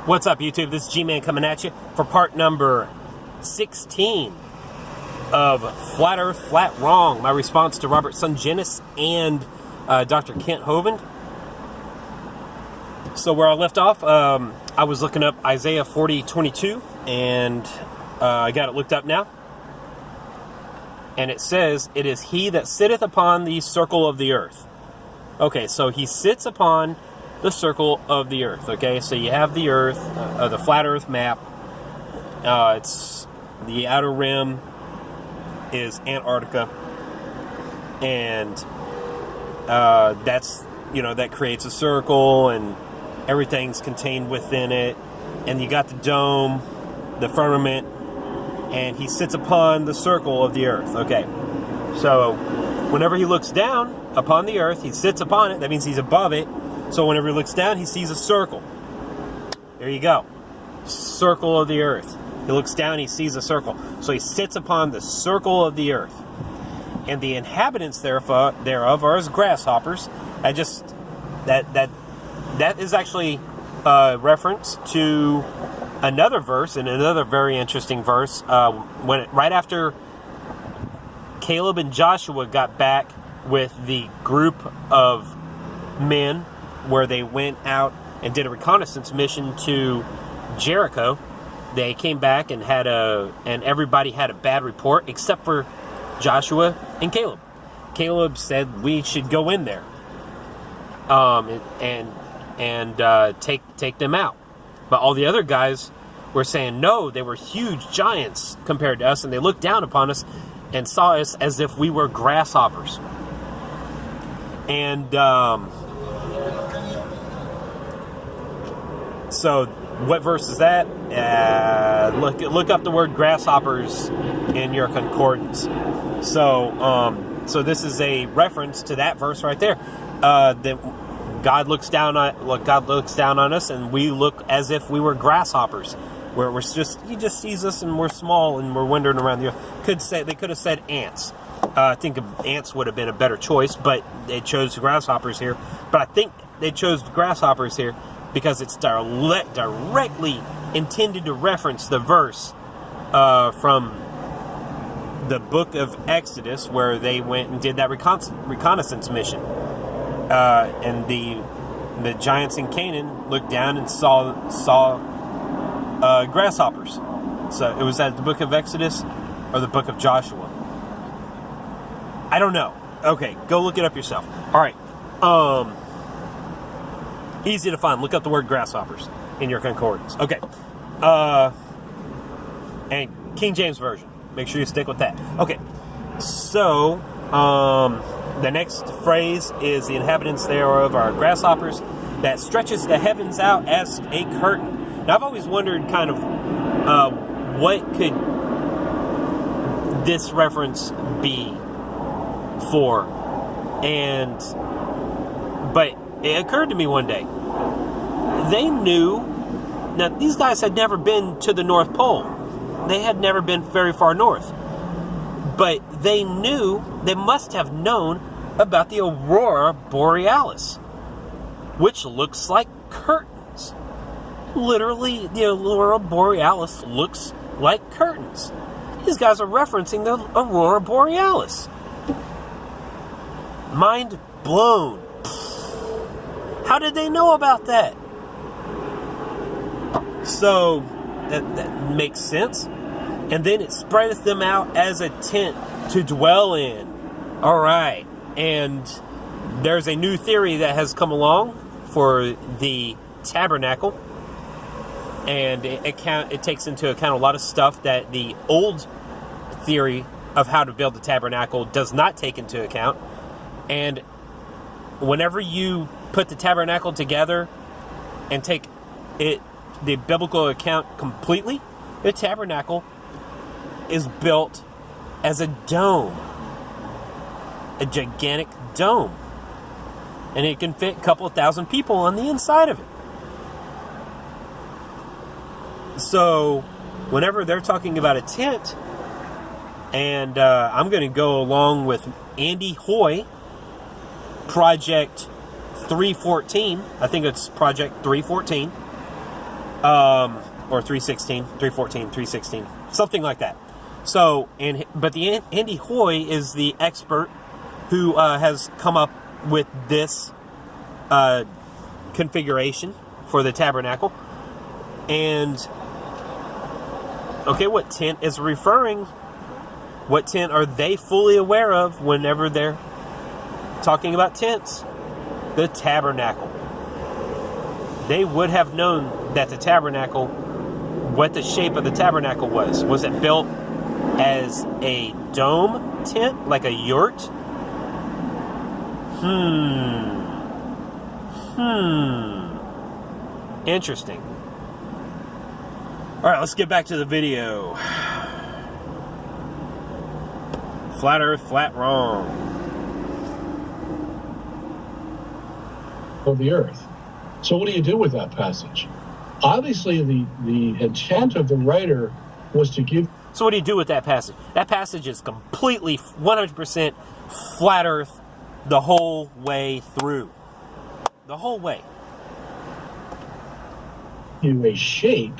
What's up, YouTube? This is G-Man coming at you for part number 16 of Flat Earth, Flat Wrong, my response to Robert Sungenis and Dr. Kent Hovind. So where I left off, I was looking up Isaiah 40:22, and I got it looked up now. And it says, "It is he that sitteth upon the circle of the earth." Okay, so he sits upon the circle of the earth. Okay, so you have the earth, the flat earth map. It's the outer rim is Antarctica, and that's, that creates a circle, and everything's contained within it. And you got the dome, the firmament, and he sits upon the circle of the earth. Okay, so whenever he looks down upon the earth, he sits upon it. That means he's above it. So whenever he looks down, he sees a circle. There you go. Circle of the earth. He looks down, he sees a circle. So he sits upon the circle of the earth. And the inhabitants thereof are as grasshoppers. That is actually a reference to another verse, and another very interesting verse. Right after Caleb and Joshua got back with the group of men, where they went out and did a reconnaissance mission to Jericho, they came back and everybody had a bad report except for Joshua and Caleb. Caleb said we should go in there, and take them out. But all the other guys were saying no, they were huge giants compared to us, and they looked down upon us and saw us as if we were grasshoppers. And so what verse is that? Look up the word grasshoppers in your concordance. So this is a reference to that verse right there. That God looks down on us, and we look as if we were grasshoppers. Where he just sees us, and we're small, and we're wandering around the earth. They could have said ants. I think ants would have been a better choice, but they chose grasshoppers here. But I think they chose grasshoppers here because it's directly intended to reference the verse from the book of Exodus, where they went and did that reconnaissance mission. And the giants in Canaan looked down and saw grasshoppers. So it was at the book of Exodus or the book of Joshua. I don't know. Okay, go look it up yourself. All right. Easy to find. Look up the word grasshoppers in your concordance. Okay. And King James Version. Make sure you stick with that. Okay. So, the next phrase is the inhabitants thereof are grasshoppers that stretches the heavens out as a curtain. Now, I've always wondered kind of what could this reference be for, but it occurred to me one day. They knew. Now, these guys had never been to the North Pole. They had never been very far north. But they must have known about the Aurora Borealis, which looks like curtains. Literally, the Aurora Borealis looks like curtains. These guys are referencing the Aurora Borealis. Mind blown. How did they know about that? So, that makes sense. And then it spreadeth them out as a tent to dwell in. All right. And there's a new theory that has come along for the tabernacle. And it takes into account a lot of stuff that the old theory of how to build the tabernacle does not take into account. And whenever you put the tabernacle together and take the biblical account completely, the tabernacle is built as a dome, a gigantic dome, and it can fit a couple of thousand people on the inside of it. So whenever they're talking about a tent, and I'm going to go along with Andy Hoy, Project 314, I think it's Project 314, or 316, 314, 316, something like that. So, but Andy Hoy is the expert who has come up with this configuration for the tabernacle. And okay, what tent is referring? What tent are they fully aware of whenever they're talking about tents? The tabernacle. They would have known that the tabernacle, what the shape of the tabernacle was. Was it built as a dome tent, like a yurt? Interesting. All right, let's get back to the video. Flat Earth, flat wrong. Of the earth. So what do you do with that passage? Obviously, the intent of the writer was to give... So what do you do with that passage? That passage is completely 100% flat Earth the whole way through. The whole way. You a shape.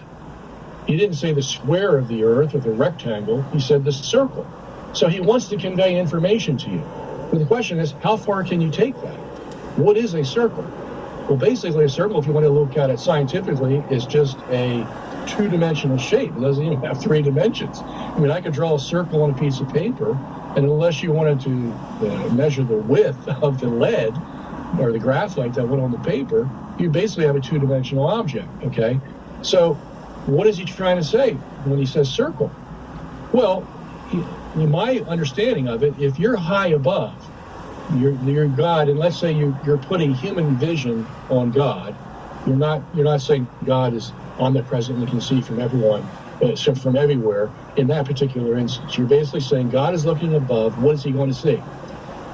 He didn't say the square of the earth or the rectangle. He said the circle. So he wants to convey information to you. But the question is, how far can you take that? What is a circle? Well, basically a circle, if you want to look at it scientifically, is just a two-dimensional shape. It doesn't even have three dimensions. I mean, I could draw a circle on a piece of paper, and unless you wanted to measure the width of the lead or the graphite that went on the paper, you basically have a two-dimensional object, okay? So what is he trying to say when he says circle? Well, in my understanding of it, if you're high above, you're God, and let's say you're putting human vision on God, you're not saying God is omnipresent and can see from everyone, so from everywhere. In that particular instance, you're basically saying God is looking above. What is he going to see?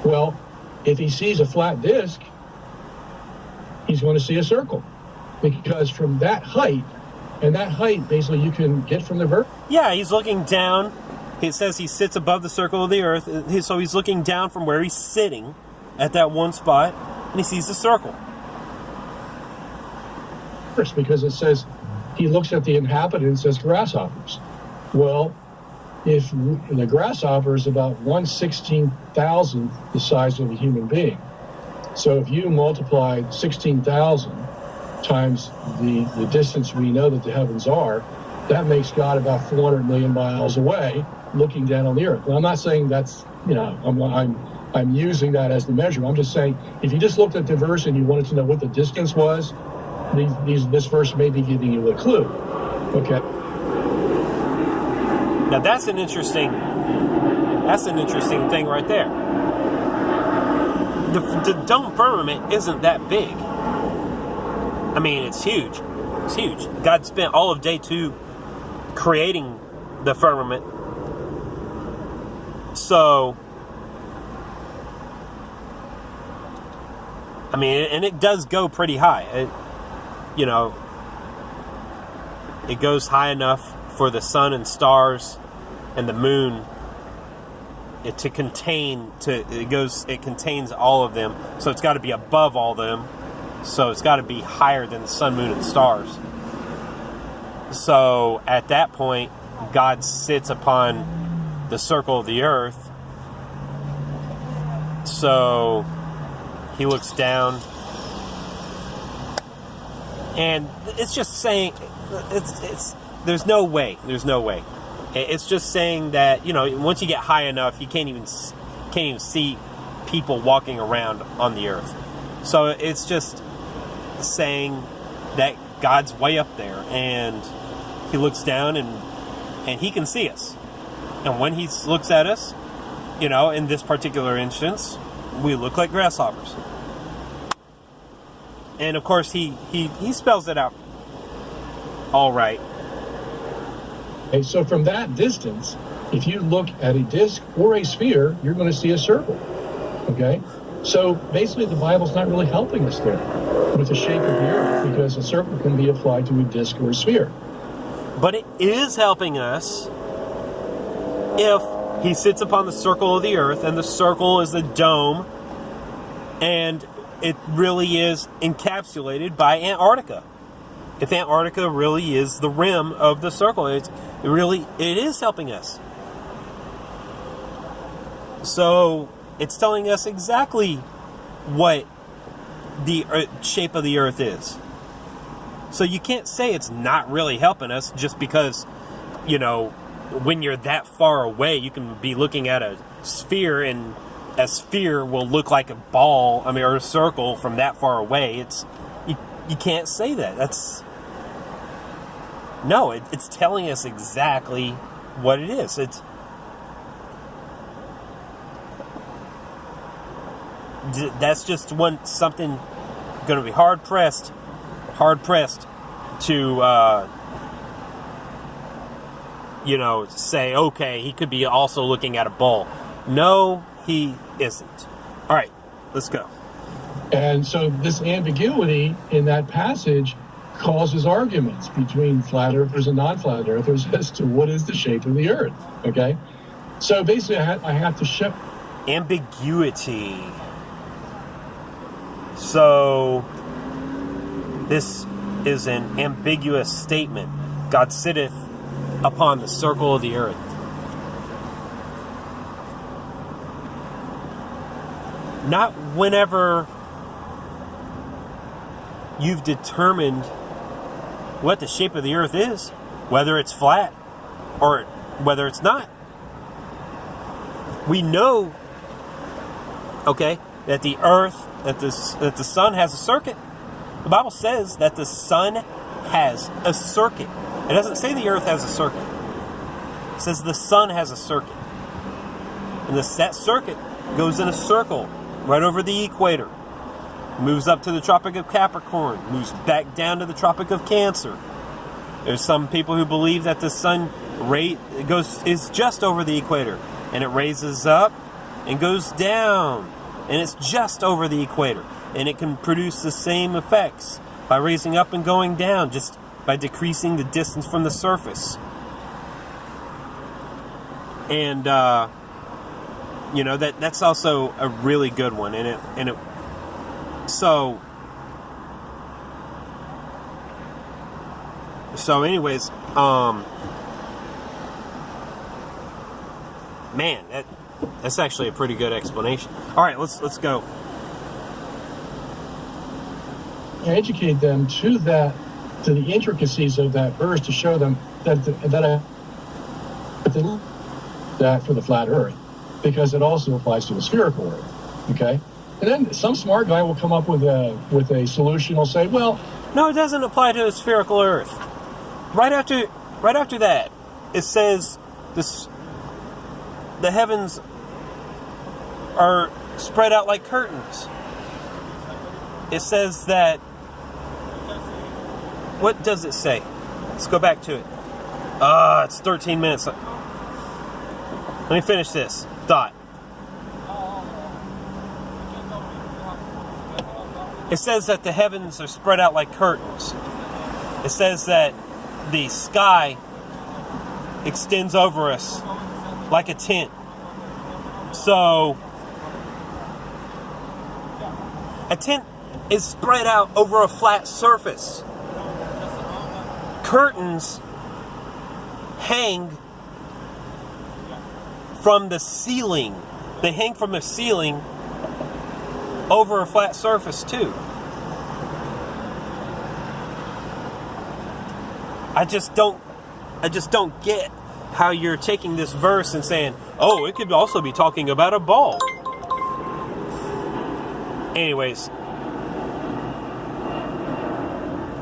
Well, if he sees a flat disc, he's going to see a circle, because from that height, and that height basically you can get from the verse. Yeah, he's looking down. It says he sits above the circle of the earth, so he's looking down from where he's sitting at that one spot, and he sees the circle. First, because it says he looks at the inhabitants as grasshoppers. Well, if the grasshopper is about 1/16,000th the size of a human being, so if you multiply 16,000 times the distance we know that the heavens are, that makes God about 400 million miles away, looking down on the earth. Now, I'm not saying that's, I'm using that as the measure. I'm just saying, if you just looked at the verse and you wanted to know what the distance was, this verse may be giving you a clue. Okay. Now that's an interesting thing right there. The dome firmament isn't that big. I mean, it's huge. It's huge. God spent all of day 2 creating the firmament. So, I mean, and it does go pretty high. It goes high enough for the sun and stars and the moon it contains all of them. So it's got to be above all of them. So it's got to be higher than the sun, moon, and stars. So at that point, God sits upon the circle of the earth. So he looks down, and it's just saying, there's no way. It's just saying that, once you get high enough, you can't even see people walking around on the earth. So it's just saying that God's way up there, and he looks down and he can see us. And when he looks at us, in this particular instance, we look like grasshoppers. And of course, he spells it out all right. Okay, so from that distance, if you look at a disc or a sphere, you're going to see a circle. Okay? So basically, the Bible's not really helping us there with the shape of the earth, because a circle can be applied to a disc or a sphere. But it is helping us if he sits upon the circle of the earth, and the circle is the dome, and it really is encapsulated by Antarctica. if Antarctica really is the rim of the circle. It is helping us. So it's telling us exactly what the shape of the Earth is. So you can't say it's not really helping us just because, when you're that far away, you can be looking at a sphere, and a sphere will look like a ball, or a circle from that far away. You can't say that. It's telling us exactly what it is. That's just something going to be hard pressed to say, okay, he could be also looking at a ball. No, he isn't. All right, let's go. And so this ambiguity in that passage causes arguments between flat earthers and non-flat earthers as to what is the shape of the Earth. Okay, so basically I have to show ambiguity. So this is an ambiguous statement. God sitteth upon the circle of the earth. Not whenever you've determined what the shape of the earth is, whether it's flat or whether it's not. We know, that the earth, that the sun has a circuit. The Bible says that the sun has a circuit. It doesn't say the earth has a circuit. It says the sun has a circuit. And that circuit goes in a circle right over the equator. Moves up to the Tropic of Capricorn. Moves back down to the Tropic of Cancer. There's some people who believe that the sun is just over the equator. And it raises up and goes down. And it's just over the equator. And it can produce the same effects by raising up and going down, just by decreasing the distance from the surface. And that's also a really good one. So anyways, man, that's actually a pretty good explanation. All right, let's go. Educate them to the intricacies of that verse to show them that for the flat Earth, because it also applies to a spherical Earth. Okay, and then some smart guy will come up with a solution. Will say, well, no, it doesn't apply to a spherical Earth. Right after that, it says the heavens are spread out like curtains. It says that. What does it say? Let's go back to it. It's 13 minutes. Let me finish this thought. It says that the heavens are spread out like curtains. It says that the sky extends over us like a tent. So, a tent is spread out over a flat surface. Curtains hang from the ceiling. They hang from the ceiling over a flat surface too. I just don't get how you're taking this verse and saying, oh, it could also be talking about a ball. Anyways,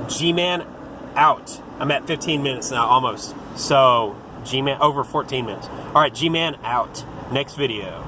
G-Man out. I'm at 15 minutes now, almost. So, G-Man over 14 minutes. All right, G-Man out. Next video.